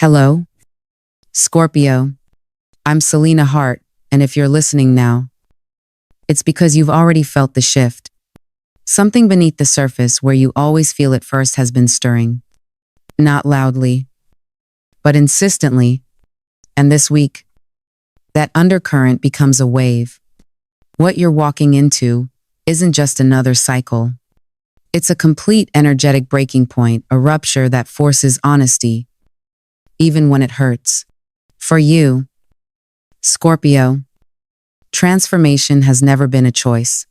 Hello, Scorpio. I'm Selena Hart, and if you're listening now, it's because you've already felt the shift. Something beneath the surface where you always feel it first has been stirring. Not loudly, but insistently. And this week, that undercurrent becomes a wave. What you're walking into isn't just another cycle. It's a complete energetic breaking point, a rupture that forces honesty, even when it hurts. For you, Scorpio, transformation has never been a choice.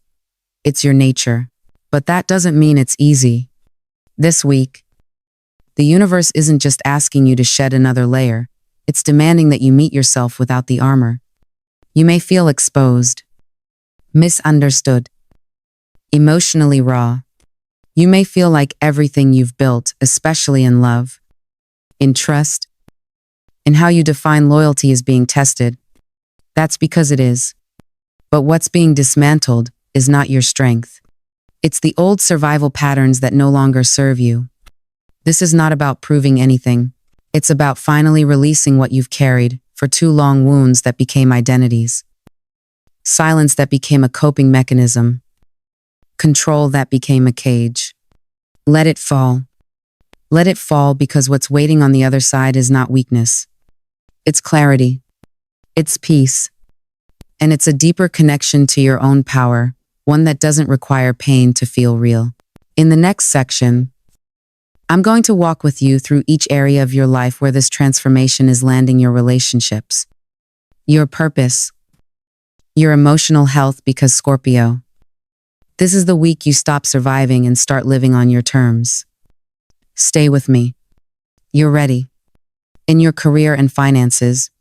It's your nature. But that doesn't mean it's easy. This week, the universe isn't just asking you to shed another layer. It's demanding that you meet yourself without the armor. You may feel exposed, misunderstood, emotionally raw. You may feel like everything you've built, especially in love, in trust, in how you define loyalty, is being tested. That's because it is. But what's being dismantled is not your strength. It's the old survival patterns that no longer serve you. This is not about proving anything. It's about finally releasing what you've carried for too long, wounds that became identities, silence that became a coping mechanism, control that became a cage. Let it fall. Let it fall, because what's waiting on the other side is not weakness. It's clarity. It's peace. And it's a deeper connection to your own power, one that doesn't require pain to feel real. In the next section, I'm going to walk with you through each area of your life where this transformation is landing: your relationships, your purpose, your emotional health, because Scorpio, this is the week you stop surviving and start living on your terms. Stay with me. You're ready. In your career and finances,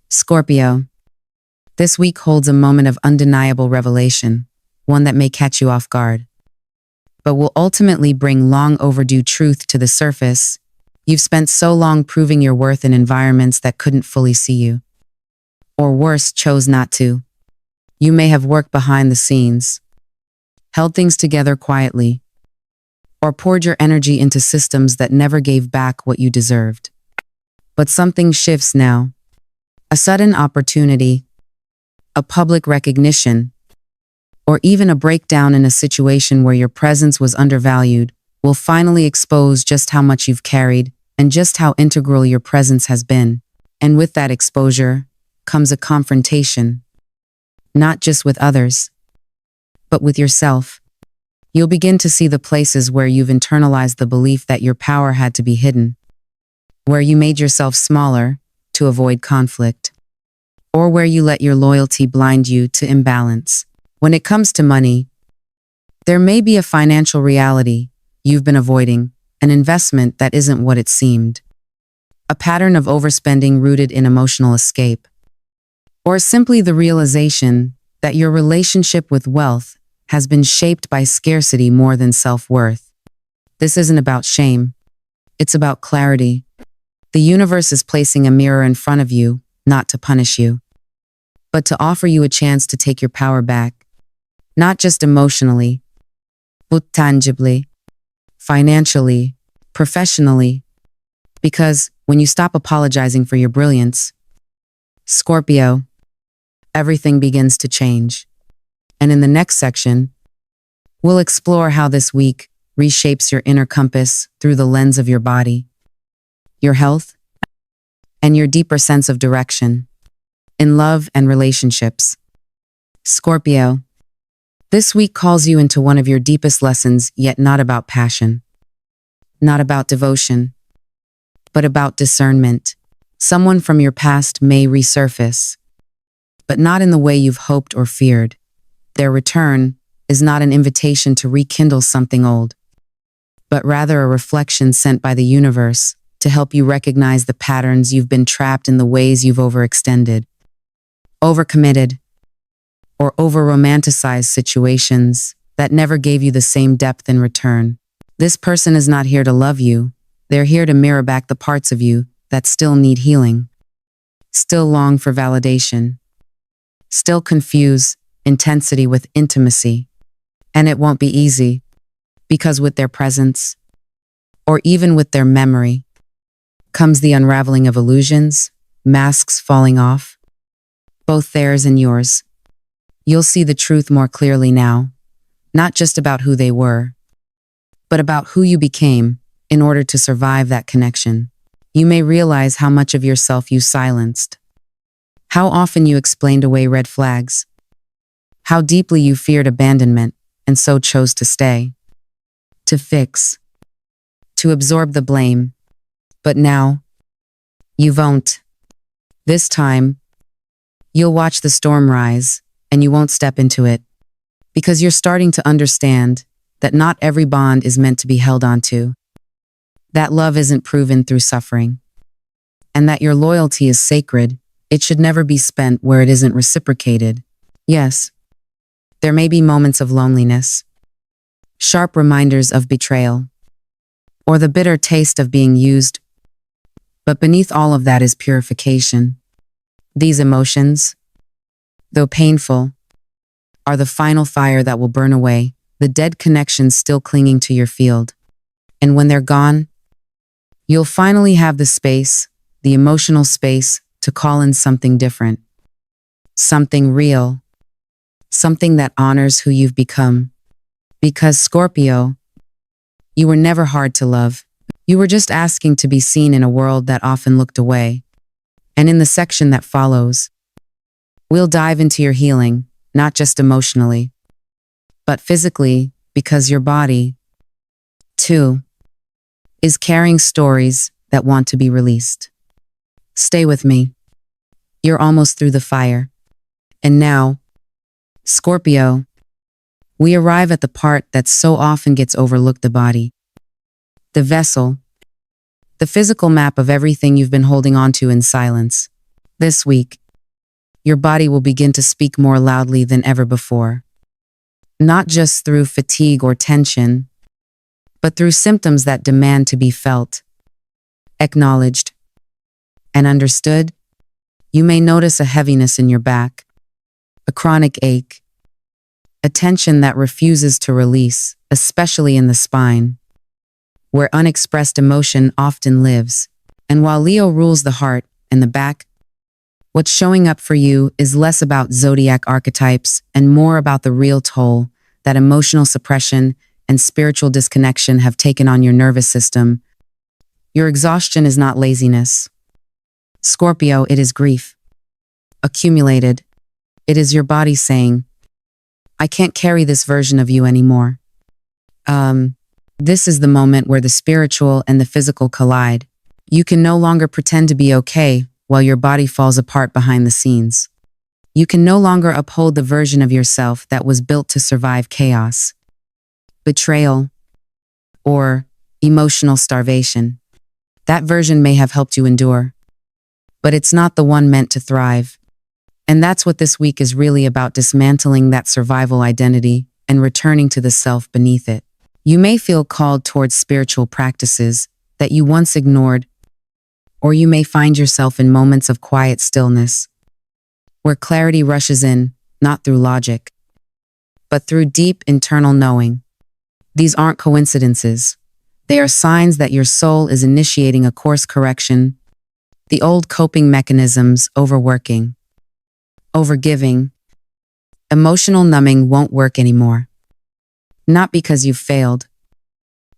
Scorpio, this week holds a moment of undeniable revelation, one that may catch you off guard, but will ultimately bring long overdue truth to the surface. You've spent so long proving your worth in environments that couldn't fully see you, or worse, chose not to. You may have worked behind the scenes, held things together quietly, or poured your energy into systems that never gave back what you deserved. But something shifts now. A sudden opportunity, a public recognition, or even a breakdown in a situation where your presence was undervalued will finally expose just how much you've carried and just how integral your presence has been. And with that exposure comes a confrontation, not just with others, but with yourself. You'll begin to see the places where you've internalized the belief that your power had to be hidden, where you made yourself smaller to avoid conflict, or where you let your loyalty blind you to imbalance. When it comes to money, there may be a financial reality you've been avoiding, an investment that isn't what it seemed, a pattern of overspending rooted in emotional escape, or simply the realization that your relationship with wealth has been shaped by scarcity more than self-worth. This isn't about shame. It's about clarity. The universe is placing a mirror in front of you, not to punish you, but to offer you a chance to take your power back. Not just emotionally, but tangibly, financially, professionally. Because when you stop apologizing for your brilliance, Scorpio, everything begins to change. And in the next section, we'll explore how this week reshapes your inner compass through the lens of your body, your health, and your deeper sense of direction in love and relationships. Scorpio, this week calls you into one of your deepest lessons, yet not about passion, not about devotion, but about discernment. Someone from your past may resurface, but not in the way you've hoped or feared. Their return is not an invitation to rekindle something old, but rather a reflection sent by the universe to help you recognize the patterns you've been trapped in, the ways you've overextended, overcommitted, or over-romanticized situations that never gave you the same depth in return. This person is not here to love you. They're here to mirror back the parts of you that still need healing, still long for validation, still confuse intensity with intimacy. And it won't be easy, because with their presence, or even with their memory, comes the unraveling of illusions, masks falling off, both theirs and yours. You'll see the truth more clearly now, not just about who they were, but about who you became in order to survive that connection. You may realize how much of yourself you silenced, how often you explained away red flags, how deeply you feared abandonment and so chose to stay, to fix, to absorb the blame. But now, you won't. This time, you'll watch the storm rise and you won't step into it, because you're starting to understand that not every bond is meant to be held onto, that love isn't proven through suffering, and that your loyalty is sacred. It should never be spent where it isn't reciprocated. Yes, there may be moments of loneliness, sharp reminders of betrayal, or the bitter taste of being used, but beneath all of that is purification. These emotions, though painful, are the final fire that will burn away the dead connections still clinging to your field. And when they're gone, you'll finally have the space, the emotional space, to call in something different, something real, something that honors who you've become. Because Scorpio, you were never hard to love. You were just asking to be seen in a world that often looked away. And in the section that follows, we'll dive into your healing, not just emotionally, but physically, because your body, too, is carrying stories that want to be released. Stay with me. You're almost through the fire. And now, Scorpio, we arrive at the part that so often gets overlooked: the body. The vessel. The physical map of everything you've been holding onto in silence. This week, your body will begin to speak more loudly than ever before. Not just through fatigue or tension, but through symptoms that demand to be felt, acknowledged, and understood. You may notice a heaviness in your back, a chronic ache, a tension that refuses to release, especially in the spine, where unexpressed emotion often lives. And while Leo rules the heart and the back, what's showing up for you is less about zodiac archetypes and more about the real toll that emotional suppression and spiritual disconnection have taken on your nervous system. Your exhaustion is not laziness, Scorpio, it is grief. Accumulated. It is your body saying, I can't carry this version of you anymore. This is the moment where the spiritual and the physical collide. You can no longer pretend to be okay while your body falls apart behind the scenes. You can no longer uphold the version of yourself that was built to survive chaos, betrayal, or emotional starvation. That version may have helped you endure, but it's not the one meant to thrive. And that's what this week is really about: dismantling that survival identity and returning to the self beneath it. You may feel called towards spiritual practices that you once ignored, or you may find yourself in moments of quiet stillness, where clarity rushes in, not through logic, but through deep internal knowing. These aren't coincidences. They are signs that your soul is initiating a course correction. The old coping mechanisms, overworking, overgiving, emotional numbing, won't work anymore. Not because you've failed,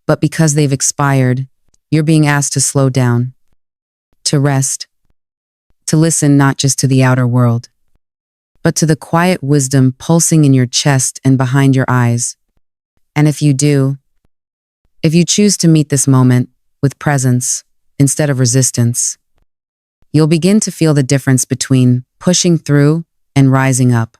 but because they've expired. You're being asked to slow down, to rest, to listen not just to the outer world, but to the quiet wisdom pulsing in your chest and behind your eyes. And if you choose to meet this moment with presence instead of resistance, you'll begin to feel the difference between pushing through and rising up.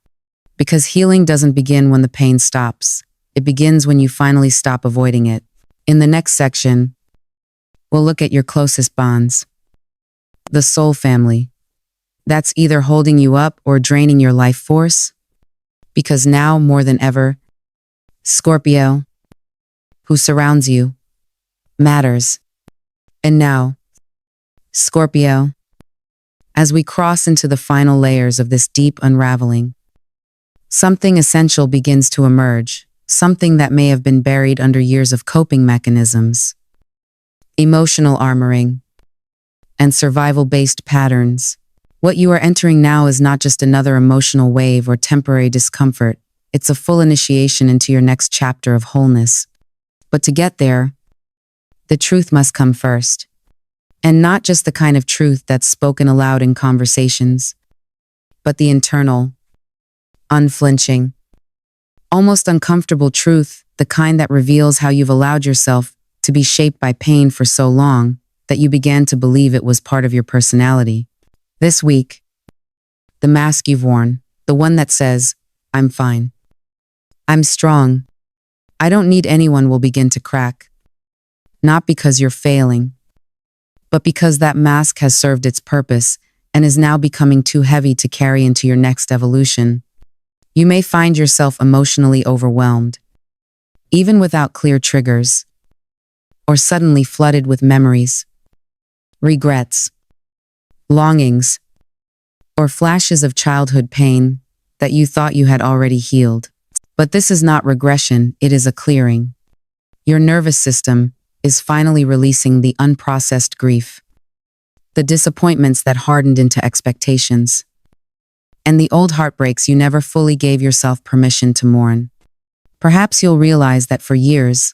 Because healing doesn't begin when the pain stops. It begins when you finally stop avoiding it. In the next section, we'll look at your closest bonds. The soul family. That's either holding you up or draining your life force. Because now, more than ever, Scorpio, who surrounds you, matters. And now, Scorpio, as we cross into the final layers of this deep unraveling, something essential begins to emerge, something that may have been buried under years of coping mechanisms. Emotional armoring. and survival-based patterns. What you are entering now is not just another emotional wave or temporary discomfort. It's a full initiation into your next chapter of wholeness. But to get there, the truth must come first. And not just the kind of truth that's spoken aloud in conversations, but the internal, unflinching, almost uncomfortable truth, the kind that reveals how you've allowed yourself to be shaped by pain for so long that you began to believe it was part of your personality. This week, the mask you've worn, the one that says, "I'm fine. I'm strong. I don't need anyone," will begin to crack. Not because you're failing, but because that mask has served its purpose and is now becoming too heavy to carry into your next evolution. You may find yourself emotionally overwhelmed, even without clear triggers, or suddenly flooded with memories, regrets, longings, or flashes of childhood pain that you thought you had already healed. But this is not regression, it is a clearing. Your nervous system is finally releasing the unprocessed grief, the disappointments that hardened into expectations, and the old heartbreaks you never fully gave yourself permission to mourn. Perhaps you'll realize that for years,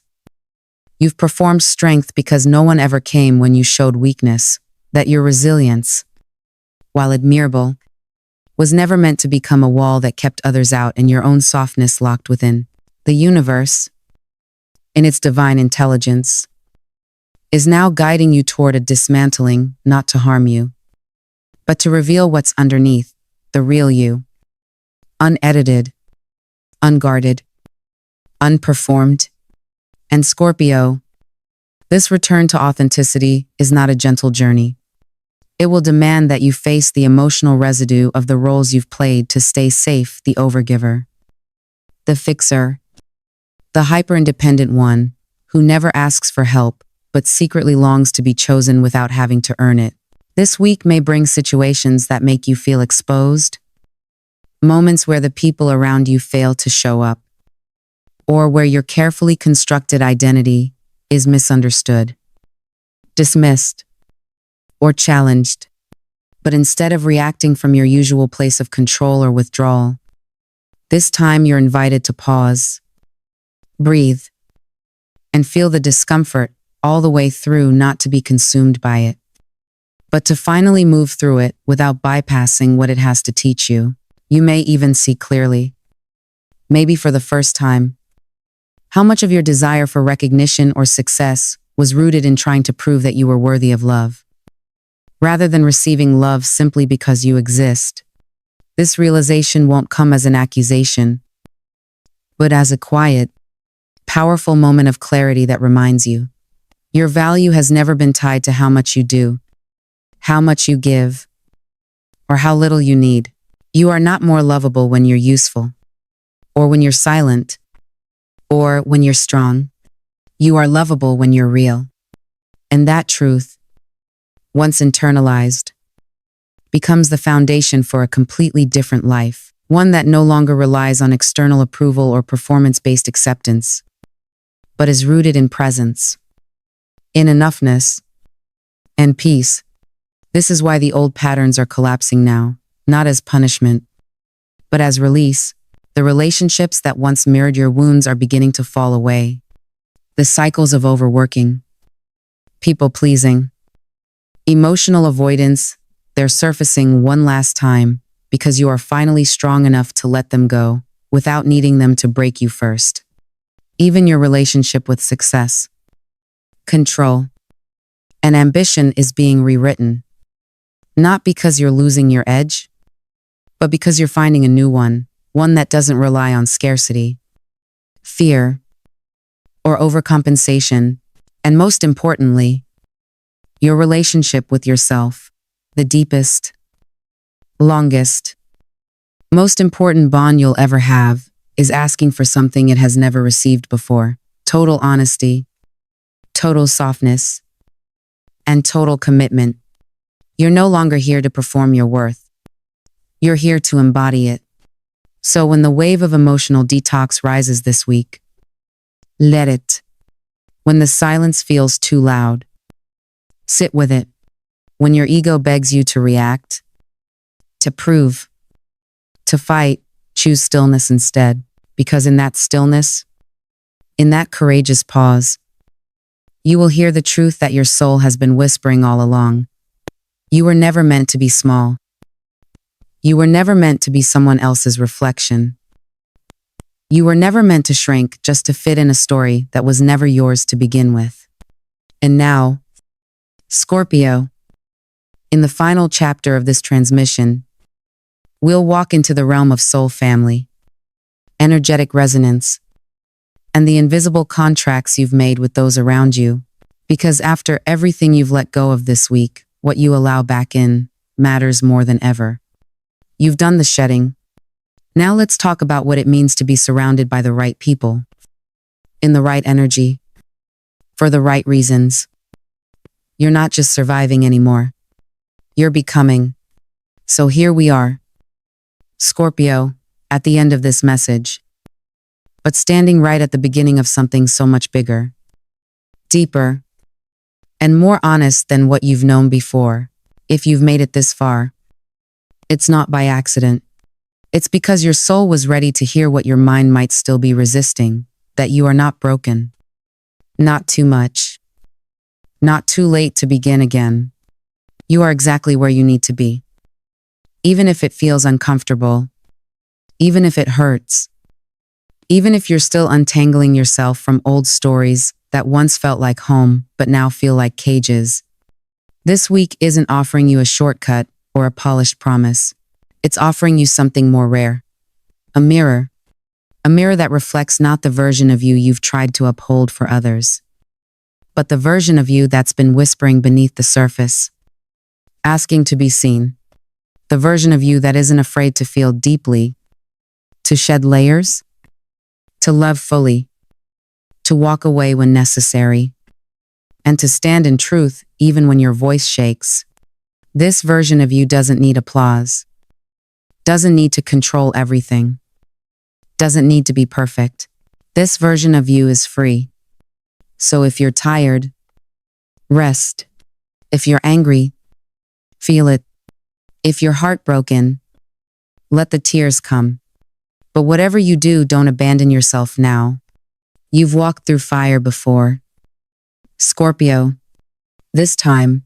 you've performed strength because no one ever came when you showed weakness, that your resilience, while admirable, was never meant to become a wall that kept others out and your own softness locked within. The universe, in its divine intelligence, is now guiding you toward a dismantling, not to harm you, but to reveal what's underneath, the real you. Unedited, unguarded, unperformed. And Scorpio, this return to authenticity is not a gentle journey. It will demand that you face the emotional residue of the roles you've played to stay safe, the overgiver, the fixer, the hyper-independent one who never asks for help, but secretly longs to be chosen without having to earn it. This week may bring situations that make you feel exposed, moments where the people around you fail to show up, or where your carefully constructed identity is misunderstood, dismissed, or challenged. But instead of reacting from your usual place of control or withdrawal, this time you're invited to pause, breathe, and feel the discomfort all the way through, not to be consumed by it, but to finally move through it without bypassing what it has to teach you. You may even see clearly, maybe for the first time, how much of your desire for recognition or success was rooted in trying to prove that you were worthy of love, rather than receiving love simply because you exist. This realization won't come as an accusation, but as a quiet, powerful moment of clarity that reminds you your value has never been tied to how much you do, how much you give, or how little you need. You are not more lovable when you're useful, or when you're silent, or when you're strong. You are lovable when you're real. And that truth, once internalized, becomes the foundation for a completely different life, one that no longer relies on external approval or performance-based acceptance, but is rooted in presence, in enoughness, and peace. This is why the old patterns are collapsing now, not as punishment, but as release. The relationships that once mirrored your wounds are beginning to fall away. The cycles of overworking, people-pleasing, emotional avoidance, they're surfacing one last time because you are finally strong enough to let them go without needing them to break you first. Even your relationship with success, control, and ambition is being rewritten. Not because you're losing your edge, but because you're finding a new one that doesn't rely on scarcity, fear, or overcompensation, and most importantly, your relationship with yourself, the deepest, longest, most important bond you'll ever have, is asking for something it has never received before. Total honesty, total softness, and total commitment. You're no longer here to perform your worth. You're here to embody it. So when the wave of emotional detox rises this week, let it. When the silence feels too loud, sit with it. When your ego begs you to react, to prove, to fight, choose stillness instead. Because in that stillness, in that courageous pause, you will hear the truth that your soul has been whispering all along. You were never meant to be small. You were never meant to be someone else's reflection. You were never meant to shrink just to fit in a story that was never yours to begin with. And now, Scorpio, in the final chapter of this transmission, we'll walk into the realm of soul family, energetic resonance, and the invisible contracts you've made with those around you. Because after everything you've let go of this week, what you allow back in matters more than ever. You've done the shedding. Now let's talk about what it means to be surrounded by the right people, in the right energy, for the right reasons. You're not just surviving anymore. You're becoming. So here we are, Scorpio, at the end of this message, but standing right at the beginning of something so much bigger, deeper, and more honest than what you've known before. If you've made it this far, it's not by accident. It's because your soul was ready to hear what your mind might still be resisting, that you are not broken, not too much, not too late to begin again. You are exactly where you need to be. Even if it feels uncomfortable, even if it hurts, even if you're still untangling yourself from old stories that once felt like home but now feel like cages. This week isn't offering you a shortcut or a polished promise. It's offering you something more rare. A mirror. A mirror that reflects not the version of you you've tried to uphold for others, but the version of you that's been whispering beneath the surface, asking to be seen. The version of you that isn't afraid to feel deeply, to shed layers, to love fully, to walk away when necessary, and to stand in truth even when your voice shakes. This version of you doesn't need applause, doesn't need to control everything, doesn't need to be perfect. This version of you is free. So if you're tired, rest. If you're angry, feel it. If you're heartbroken, let the tears come. But whatever you do, don't abandon yourself now. You've walked through fire before. Scorpio, this time,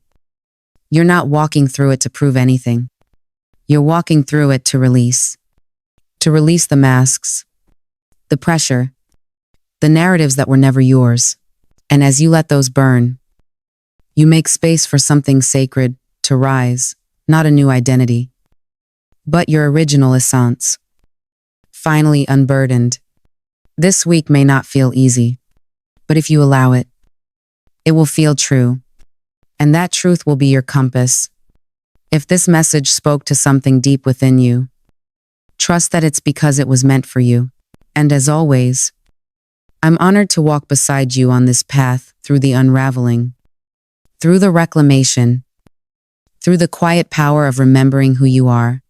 you're not walking through it to prove anything. You're walking through it to release. To release the masks, the pressure, the narratives that were never yours. And as you let those burn, you make space for something sacred to rise, not a new identity, but your original essence. Finally unburdened. This week may not feel easy, but if you allow it, it will feel true. And that truth will be your compass. If this message spoke to something deep within you, trust that it's because it was meant for you. And as always, I'm honored to walk beside you on this path through the unraveling, through the reclamation, through the quiet power of remembering who you are.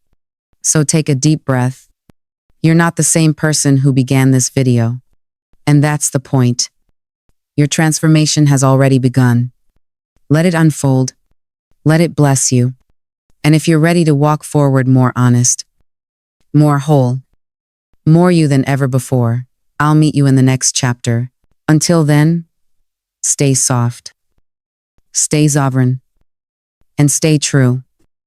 So take a deep breath. You're not the same person who began this video. And that's the point. Your transformation has already begun. Let it unfold. Let it bless you. And if you're ready to walk forward more honest, more whole, more you than ever before, I'll meet you in the next chapter. Until then, stay soft, stay sovereign, and stay true.